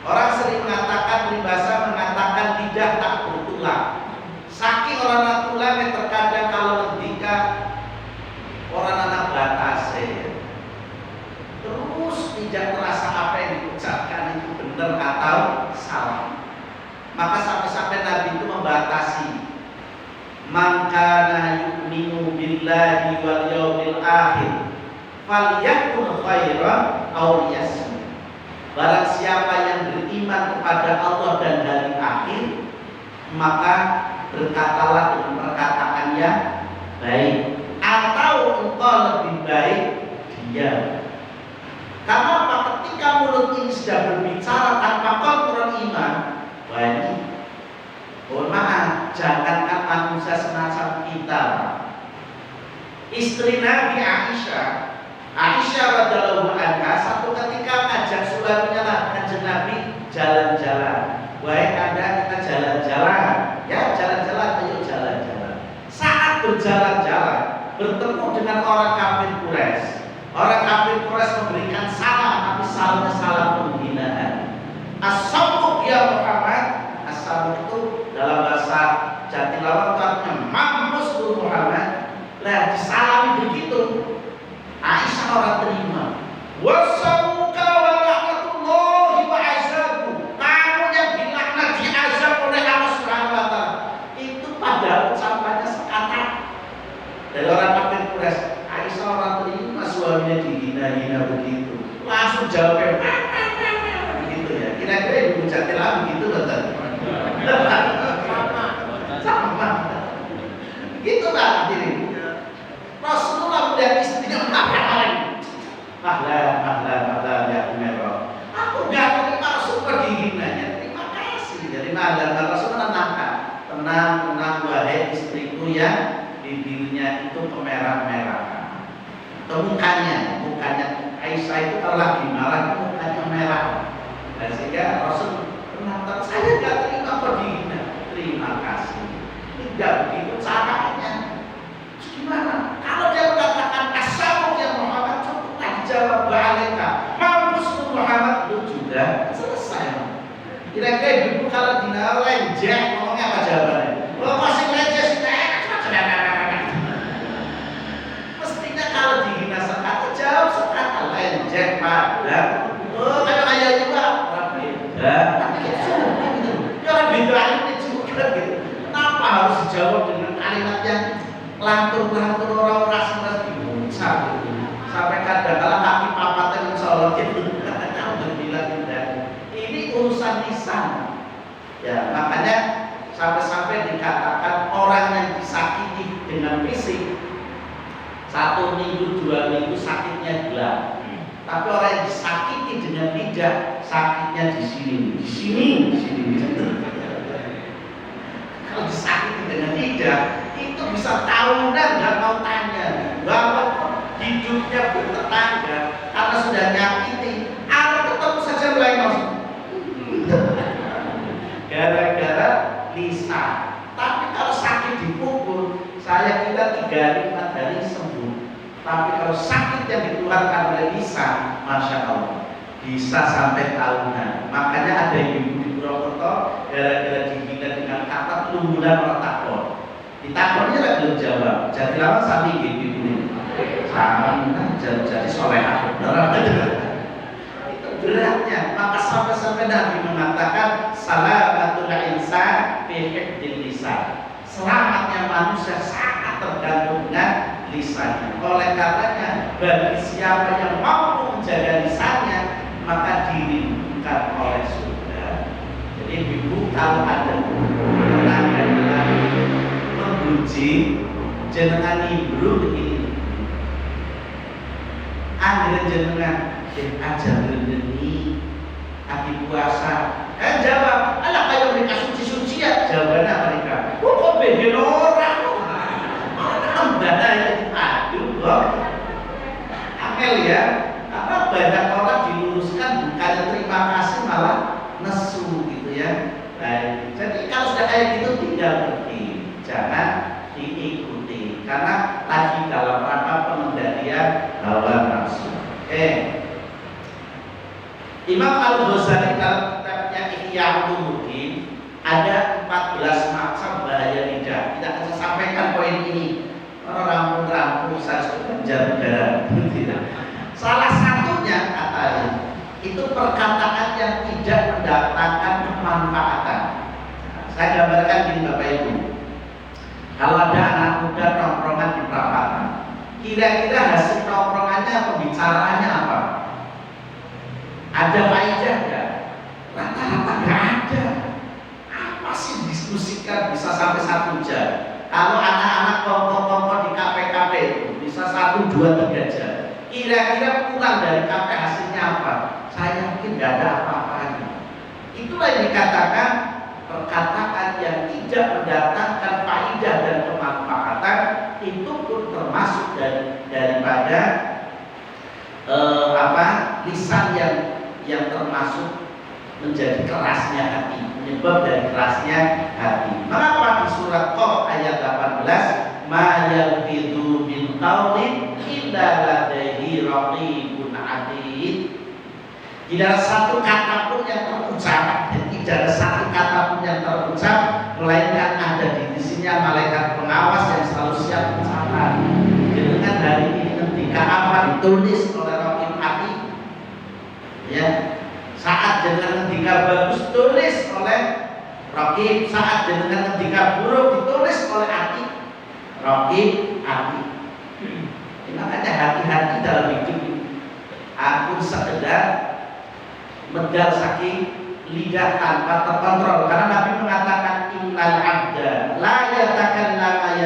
Orang sering mengatakan, peribahasa mengatakan lidah tak bertulang. Saking orang tulang yang terkadang kalau ngendika orang anak batas terus tidak merasa apa yang diucapkan itu benar atau salah. Maka sampai-sampai Nabi itu membatasi, man kana yu'minu billahi wal yaumil akhir falyakul khairan aw liyasmut. Barang siapa yang beriman kepada Allah dan hari akhir, maka berkatalah dengan perkataan yang baik, atau engkau lebih baik diam. Karena apa? Ketika mulut ini sudah berbicara tanpa kontrol iman, wah ini, mohon maaf, jangankan manusia semacam kita. Istri Nabi Aisyah radhiyallahu anha satu ketika ngajak suaminya lah, Kanjeng Nabi jalan-jalan. Wahai Anda, kita jalan-jalan. Ya, jalan-jalan, ayo jalan-jalan. Saat berjalan-jalan, bertemu dengan orang kafir Quraisy. Orang kafir Quraisy memberikan salam, tapi salamnya salam penghinaan. As-sabuk ya Muhammad. As-sabuk itu dalam bahasa Jatilawang artinya mampus lu Muhammad. Lah disalami begitu. Aisyah orang terima. Wasamuka wa rahmatullahi wa azabu. Kamu yang dilaknat diazab oleh Allah Subhanahu wa taala. Itu pada ucapannya sekata dari orang kafir Quraisy. Aisyah orang terima suaminya dihina-hina begitu. Langsung jawab begitu ya. Kira-kira ibu Jatilah begitu betul. Sama. Gitulah diri. Rasulullah melihat istrinya mahlah ya Umar. Aku nggak terima Rasulullah dihinanya. Terima kasih. Jadi mahlah Rasul menenangkan. Tenang, wahai istriku yang bibirnya itu kemerah-merahan. Mukanya Aisyah itu kalau lagi marah mukanya merah. Dan sehingga Rasul menenangkan, saya nggak terima kok dihina. Terima kasih. Tidak begitu caranya. Gimana? Kalau dia mengatakan as-sabuk ya Muhammad, cukuplah dijawab ba'alika mampus Muhammad, itu juga selesai. Kira-kira ibu kalau dina lenjek ngomongnya apa jawabannya? Kalau masih lenjek mestinya kalau dihina sekata jawab sekata lenjek. ejek pada kayak ayah juga orang beda tapi gitu ya orang beda ini juga gitu. Kenapa harus dijawab dengan kalimat yang lantur-lantur orang rasa diucap gitu. Sampai kadang-kadang kaki papatnya mencolok gitu katanya udah bilang tidak ini urusan lisan ya, makanya sampai-sampai dikatakan orang yang disakiti dengan fisik 1 minggu 2 minggu sakitnya hilang, tapi orang yang disakiti dengan lidah sakitnya di sini. Kalau disakiti dengan lidah itu bisa tahunan nggak mau tanya bahwa hidupnya bertetangga karena sudah nyakiti atau ketemu saja mulai masuk gara-gara lisan. Tapi kalau sakit dipukul saya kira 3 hari 4 hari sembuh, tapi kalau sakit yang dikeluarkan oleh lisan Masya Allah bisa sampai tahunan. Makanya ada ibu di Purwokerto gara-gara dihina dengan kata kelumbulan orang takon, ditakonnya tidak belum jawab jadi lama sami gitu ini sama jadi solehah itu beratnya. Maka sampai-sampai Nabi mengatakan salamatul insan fi hifdzil lisan, selamatnya manusia sangat tergantung dengan lisannya. Oleh karenanya bagi siapa yang mampu menjaga lisannya maka dirindukan oleh surga. Jadi ibu kalau ada tetangga menggunjing jenengan ibu ini anggaran jenengan ajar bereni lagi puasa jawab alah kayak mereka suci-suci ya. Jawabannya mereka kok beda orang mana aduh kok angel ya, karena banyak orang diluruskan bukannya terima kasih malah nesu gitu ya. Baik, jadi kalau sudah kayak gitu tinggal pergi, jangan diikuti karena lagi dalam rangka pengendalian hawa nafsu. Oke. Imam Al-Ghazali dalam kitabnya Ihya Ulumuddin ada 14 macam bahaya lidah. Tidak akan saya sampaikan poin ini. Orang rampung saya sudah menjaga tidak. Salah satunya katanya itu perkataan yang tidak mendatangkan kemanfaatan. Saya gambarkan gini Bapak Ibu. Kalau ada anak muda nongkrongan di perapatan, kira-kira hasil nongkrongannya pembicaraannya apa? Ada faedah enggak? Rata-rata enggak ada. Apa sih diskusikan bisa sampai 1 jam? Kalau anak-anak kelompok-kelompok di kafe-kafe itu bisa 1, 2, 3 jam. Kira-kira pulang dari kafe hasilnya apa? Saya yakin enggak ada apa-apanya. Itulah yang dikatakan perkataan yang tidak mendatangkan faedah dan kemanfaatan itu pun termasuk daripada lisan yang termasuk menjadi kerasnya hati, penyebab dari kerasnya hati. Mengapa di surat Qaf ayat 18 ma yalfidhu min qaulin illa ladaihi raqibun atid, tidak ada satu kata pun yang terucap, tidak ada satu kata pun yang terucap melainkan ada di sisinya malaikat pengawas yang selalu siap mencatat. Dengan hari ini ketika apa ditulis oleh raqib atid ya, saat jenengan ketika bagus tulis oleh raqib, saat jenengan ketika buruk ditulis oleh atid raqib atid. Makanya hati-hati dalam hidup ini. Aku sekedar medal saking lidah tanpa terkontrol, karena Nabi mengatakan innal abda la yatakallama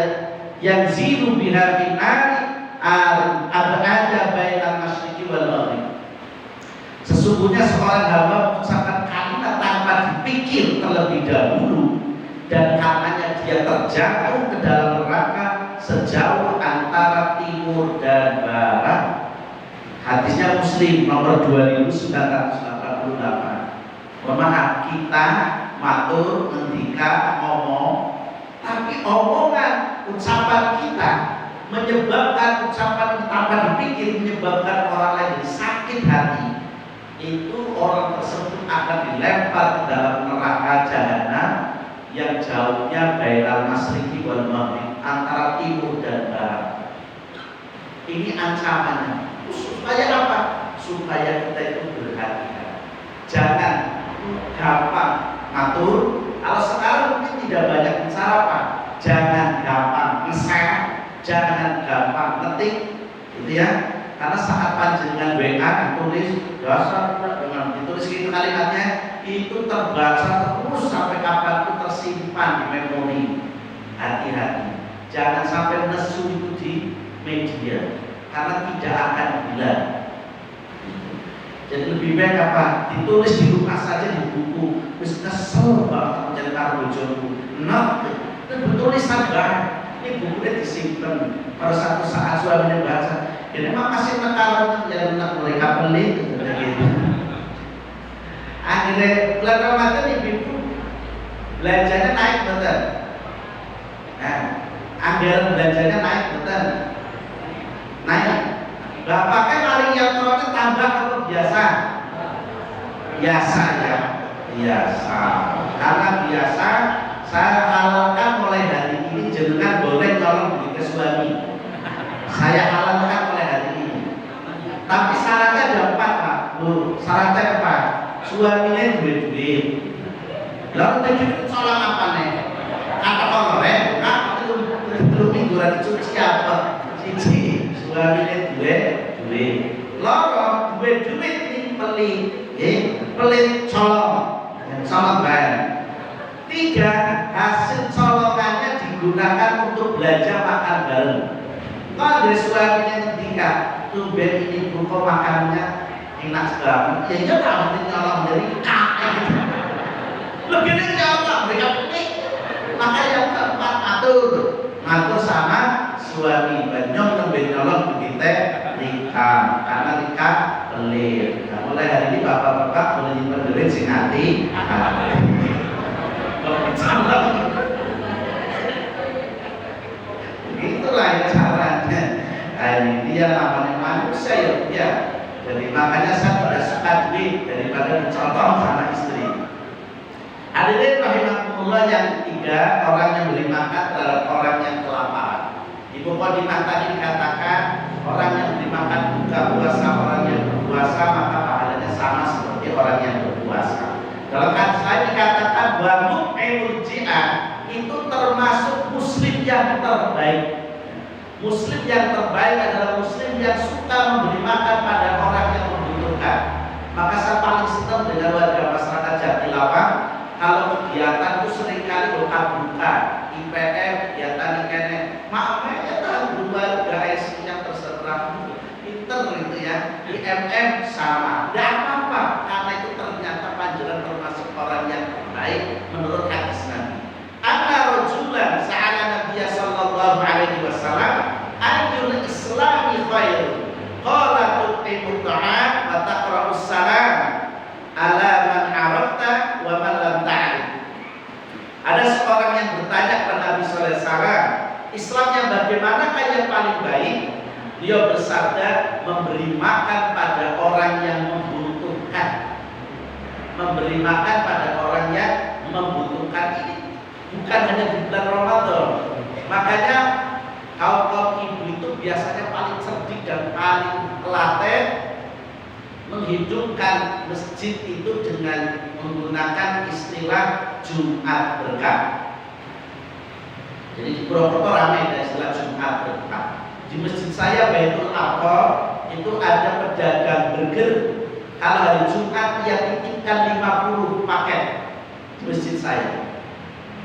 yanzilu biha min nari abada bainal masyriqi wal maghrib. Sesungguhnya seorang hamba mengucapkan kalimat tanpa dipikir terlebih dahulu dan karenanya dia terjatuh ke dalam neraka sejauh antara timur dan barat. Hadisnya Muslim nomor 2988. Maaf kita matur ngendika ngomong, tapi omongan ucapan kita menyebabkan ucapan tanpa dipikir menyebabkan orang lain sakit hati. Itu orang tersebut akan dilempar ke dalam neraka jahanam yang jauhnya bainal masyriqi wal maghrib, antara timur dan barat. Ini ancamannya. Supaya apa? Supaya matur. Kalau sekarang mungkin tidak banyak bicara Pak, jangan gampang nge-share, jangan gampang ngetik, gitu ya. Karena saat panjenengan WA ditulis dasar dengan ditulis itu kalimatnya itu terbaca terus sampai kapanpun tersimpan di memori. Hati-hati, jangan sampai nesu itu di media karena tidak akan hilang. Jadi lebih baik apa? Ditulis di rumah saja di buku. Terus kesel banget menjadi karo bojoku. Nah, itu tulisan baik. Ini bukunya disimpan. Pada satu saat suaminya baca, jadi makasih nekalan yang nak mereka beli gitu. Akhirnya bulan Ramadan ibu belanjanya naik betul. Nah, anggaran belanjanya naik betul. Naik. Bapaknya mari yang terusnya tambah atau biasa? Biasa ya, biasa. Karena biasa, saya halalkan mulai hari ini jenengan boleh nyolong duit ke suami. Saya halalkan mulai hari ini. Tapi syaratnya ada 4 Pak. Syaratnya apa? Suaminya duit-duit. Lalu duit colong apa nih? Kata kongres, bukan? Itu mingguan dicuci apa? Cici. Suaminya duit. Loro duit ini pelit colong bahan. 3, hasil colongannya digunakan untuk belanja makan bareng. Kalau dari suaminya ketika tumben ini buku makannya enak banget, ya iya tak mesti nyolong dari kakek gitu. Lebih dari nyolong mereka pelit. Maka yang keempat matur sama suami banyong tumben nyolong begitu nikah, karena nikah pelit. Nah, mulai hari ini bapak-bapak boleh nyimpen duit sing hati. Itulah ya caranya. Ini dia namanya manusia ya. Jadi makanya saya tidak suka duit daripada dicontoh sama istri. Hadirin rahimakumullah, yang ketiga, orang yang beri makan adalah orang yang kelaparan. Di mukadimah tadi dikatakan orang yang beri makan buka puasa, orang yang berpuasa maka pahalanya sama seperti orang yang berpuasa. Dalam hadis lain dikatakan bahwa mu'minul jihad itu termasuk muslim yang terbaik. Muslim yang terbaik adalah muslim yang suka memberi makan pada orang yang membutuhkan. Maka saya paling senang dengan warga masyarakat Jatilawang kalau kegiatan itu seringkali buka-buka IPM, kegiatan ini maaf ya tahu warga IC yang terserah pinter gitu ya. IMM sama, tidak apa-apa karena itu ternyata panjenengan termasuk orang yang baik menurut hadis Nabi. Anna rajulan sa'ala Nabiya sallallahu alaihi wasallam ayyul islami khairu qala tuqimu ta'am wa taqra'us salam ala man arafta wa man lam ta'rif. Ada seorang yang bertanya kepada Nabi sallallahu alaihi wasallam, Islam yang bagaimanakah yang paling baik? Dia bersabda, memberi makan pada orang yang membutuhkan. Memberi makan pada orang yang membutuhkan ini bukan hanya di bulan Ramadan. Makanya kaum ibu itu biasanya paling cerdik dan paling telaten menghidupkan masjid itu dengan menggunakan istilah Jumat Berkah. Jadi di Purwokerto ramai ada istilah Jumat Berkah. Di masjid saya Baitul Aqsa itu ada pedagang burger. Kalau hari Jumat dia titipkan 50 paket di masjid saya.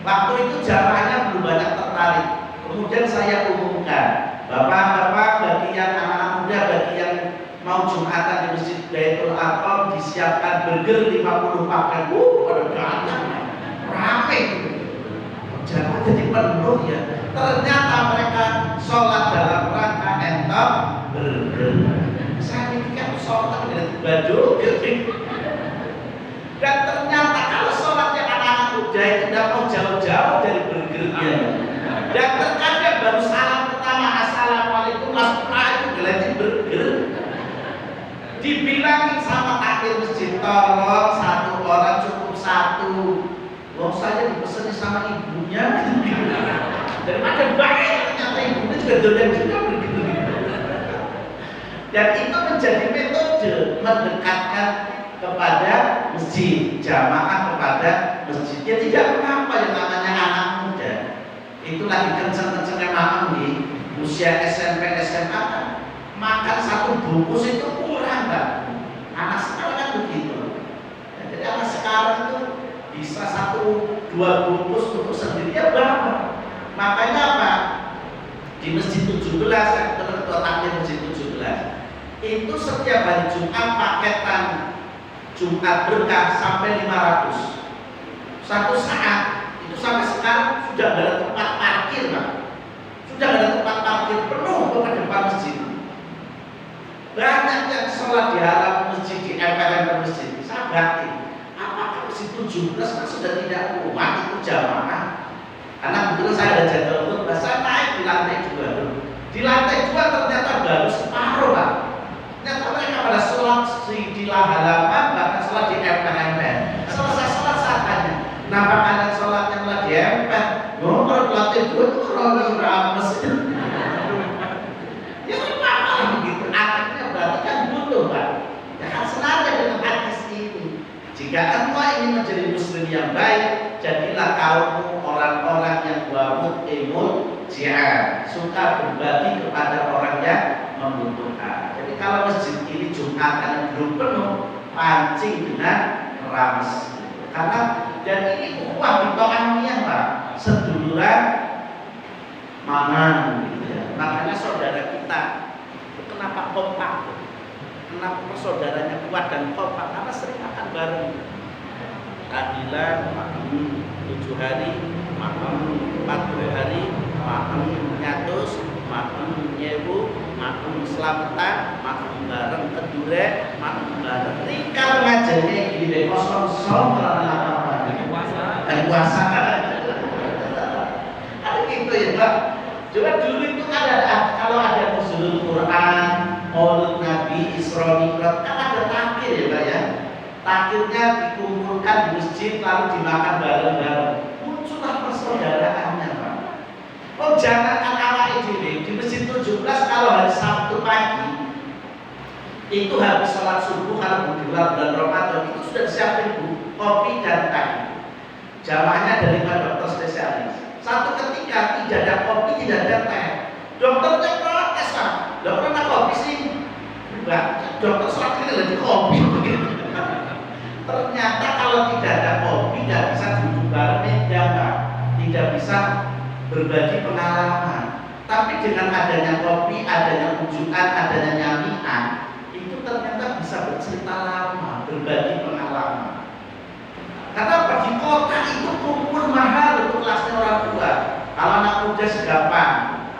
Waktu itu jamaahnya belum banyak tertarik. Kemudian saya umumkan, bapak-bapak bagi yang anak-anak muda, bagi yang mau Jumatan di masjid Baitul Aqsa disiapkan burger 50 paket. Ada banyak, ramai. Jamaah jadi penuh ya. Ternyata mereka sholat dalam rangka entok burger. Saya pikir sholat dengan baju gitu. Dan ternyata kalau sholatnya anak-anak muda itu tidak mau jauh-jauh dari burgernya. Dan terkadang baru salam pertama assalamualaikum langsung itu gelatin burger. Dibilangin sama takmir masjid, tolong satu orang cukup satu. Wong saya dipeseni sama ibunya. Daripada banyak ternyata ibunya juga doyan juga begitu. Dan itu menjadi metode mendekatkan kepada masjid, jamaah kepada masjid. Ya tidak mengapa yang namanya anak muda itu lagi kenceng-kencengnya makan di usia SMP SMA kan makan satu bungkus itu kurang Pak. Anak sekarang kan begitu. Ya, jadi anak sekarang itu bisa 1-2 bungkus untuk sendiri ya berapa? Makanya apa? Di Masjid 17, saya ketua takmir Masjid 17 itu setiap hari Jumat paketan Jumat berkah sampai 500 satu saat. Itu sampai sekarang sudah nggak ada tempat parkir Pak. Sudah nggak ada tempat parkir, penuh ke depan masjid. Banyak yang sholat di halaman masjid, di emper-emper masjid. Saya berarti apakah Masjid 17 kan sudah tidak kuat itu jamaah? Karena kebetulan saya ada jadwal khutbah, saya naik di lantai 2. Di lantai 2 ternyata baru separuh Pak. Ternyata mereka pada sholat di halaman, bahkan sholat di emper-emper. Selesai sholat saya tanya, kenapa kalian sholatnya malah di emper? Oh, kalau di lantai 2 itu kalau rames. Ya apa begitu? Akhirnya berarti kan butuh Pak. Ya kan senada dengan hadis ini. Jika engkau ingin menjadi muslim yang baik, jadilah kaummu orang-orang yang wamut jihad, suka berbagi kepada orang yang membutuhkan. Jadi kalau masjid ini Jumatan belum penuh, pancing dengan rames. Karena dan ini ukhuwah bito'aniyah Pak, seduluran mangan gitu ya. Makanya saudara kita kenapa kompak? Kenapa persaudaranya kuat dan kompak? Karena sering makan bareng. Tahlilan makan 7 hari, makan 40 hari, makan nyatus, makan nyewu, makan selamatan, makan bareng kedure, makan bareng. Rika ngajarnya gini kosong karena apa? Puasa. Ada gitu ya Pak. Coba dulu itu kan ada kalau ada nuzulul Quran, Maulid Nabi, Isra Mi'raj kan ada takir ya Pak ya. Takirnya dikumpulkan di masjid lalu dimakan bareng-bareng. Muncullah persaudaraannya Pak. Oh jangankan awake dhewe di Masjid 17 kalau hari Sabtu pagi itu habis sholat subuh kalau di luar bulan Ramadan itu sudah disiapin kopi dan teh. Jamaahnya dari dokter spesialis. Satu ketika tidak ada kopi, tidak ada teh. Dokternya protes Pak. Dokter nak kopi sih? Enggak. Dokter sholat ini lagi kopi. Ternyata kalau tidak ada kopi tidak bisa duduk bareng meja Pak. Tidak bisa berbagi pengalaman. Tapi dengan adanya kopi, adanya ujukan, adanya nyamian, itu ternyata bisa bercerita lama, berbagi pengalaman. Karena di kota itu kumpul mahal untuk kelasnya orang tua. Kalau anak muda segapan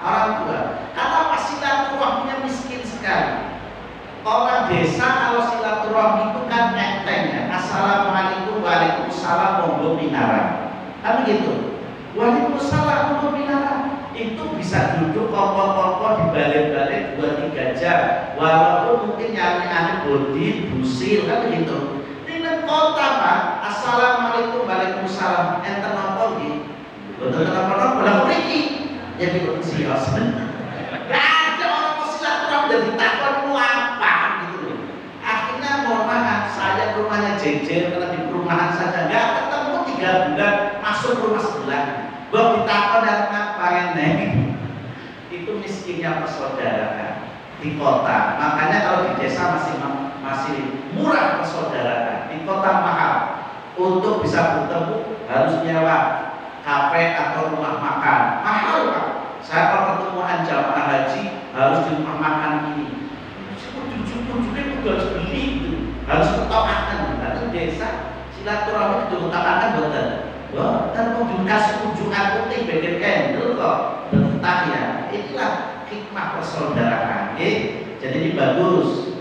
orang tua. Karena pas silaturahminya miskin sekali. Orang desa kalau silaturahmi itu kan enteng ya. Assalamualaikum, waalaikumsalam, monggo minara. Kan begitu. Waalaikumsalam, monggo minara. Itu bisa duduk kokoh-kokoh di balik-balik 2-3 jam. Walaupun mungkin nyari-nyari bodi, busil, kan begitu. Ini kota Pak. Assalamualaikum, waalaikumsalam. Enten napa nggih? Boten napa-napa, lha mriki. Ya dipun sios. Ada orang mau silaturahmi dan ditakon apa gitu. Akhirnya mohon maaf, saya ke rumahnya jejer karena di perumahan saja enggak ketemu 3 bulan masuk rumah sebelah. Mbok ditakon dan apa neng. Itu miskinnya persaudaraan di kota. Makanya kalau di desa masih murah persaudaraan. Di kota mahal. Untuk bisa bertemu harus nyewa kafe atau rumah makan. Mahal Pak. Saya kalau ketemuan jamaah haji harus di rumah makan ini. Ujung-ujungnya juga harus beli gitu. Harus ketokakan. Karena desa silaturahmi ditokakan betul. Wah, kan mau dikasih ujukan putih bikin candle kok. Entah ya. Inilah hikmah persaudaraan. Jadi ini bagus.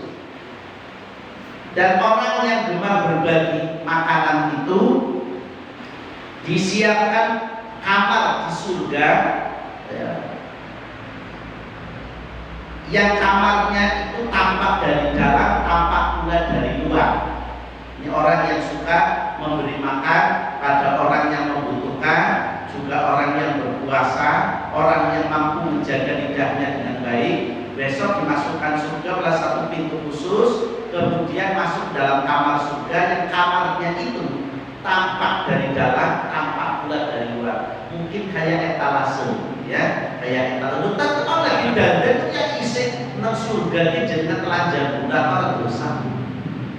Dan orang yang gemar berbagi makanan itu disiapkan kamar di surga ya, yang kamarnya itu tampak dari dalam, tampak pula dari luar. Ini orang yang suka memberi makan pada orang yang membutuhkan, juga orang yang berpuasa, orang yang mampu menjaga lidahnya dengan baik. Besok dimasukkan surga oleh satu pintu khusus, kemudian masuk dalam kamar surga yang kamarnya itu tampak dari dalam kayak kita lu tak tahu lagi dandan ya isi nang surga ini jenengan telanjang budak orang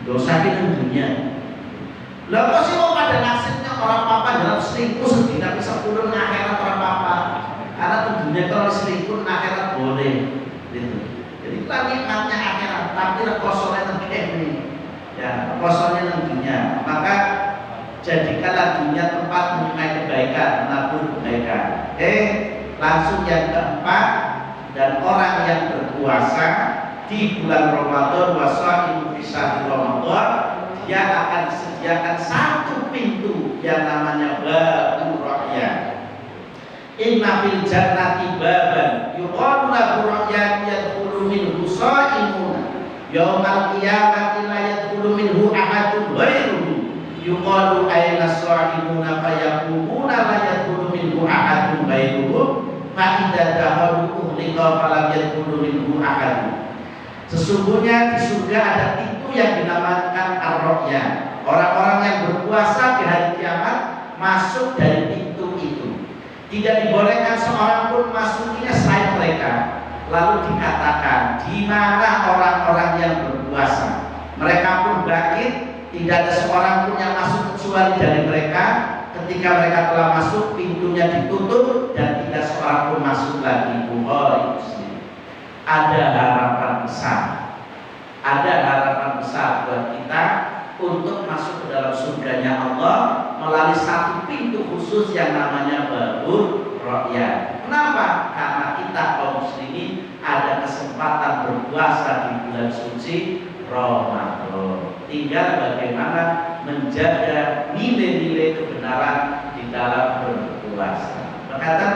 dosa di dunia. Lah kok sih mau pada nasibnya orang papa dalam selingkuh sedina bisa pulang akhirat orang papa. Karena dunia kalau selingkuh akhirat boleh gitu. Jadi itu nikmatnya akhirat, tapi kosongnya nang kene. Ya, kosongnya nang dunia. Maka jadikanlah dunia tempat mengenai kebaikan, menabur kebaikan. Langsung yang keempat, dan orang yang berpuasa di bulan Ramadan wasaimu fi syahr Ramadan, dia akan disediakan satu pintu yang namanya babur rayyan. Inna fil jannati baban yuqalu lahu rayyan yadkhulu minhu shaimun yaumal qiyamati la yadkhulu minhu ahadun ghairuhu yuqalu ayna shaimuna fayaquluna la yadkhulu minhu ahadun ghairuhu fa idza dakhalu ughliqa falam yadkhulu minhu ahadun. Sesungguhnya di surga ada pintu yang dinamakan ar-rayyan. Orang-orang yang berpuasa di hari kiamat masuk dari pintu itu. Tidak dibolehkan seorang pun masukinya selain mereka. Lalu dikatakan, di mana orang-orang yang berpuasa? Mereka pun bangkit, tidak ada seorang pun yang masuk kecuali dari mereka. Ketika mereka telah masuk, pintunya ditutup dan tidak seorang pun masuk lagi. Bukhari Muslim. Ada harapan besar. Ada harapan besar buat kita untuk masuk ke dalam surganya Allah melalui satu pintu khusus yang namanya babur rayyan. Kenapa? Karena kita kaum muslimin ada kesempatan berpuasa di bulan suci Ramadan. Tinggal bagaimana menjaga nilai-nilai kebenaran di dalam berpuasa. Berkata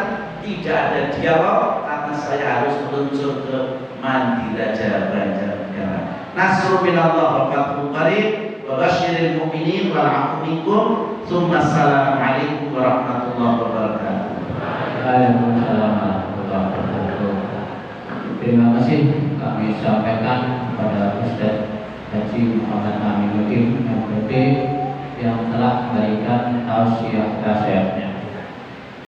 tidak ada dialog karena saya harus meluncur ke Mandi Raja Banjarnegara. Nasrul minallah wa fathul qarib wa basyiril mu'minin wal 'afwu minkum. Tsumma assalamu alaikum warahmatullahi wabarakatuh. Waalaikumsalam warahmatullahi wabarakatuh. Terima kasih kami sampaikan kepada Ustaz Haji Muhammad Aminuddin MPD yang telah memberikan tausiah nasihatnya.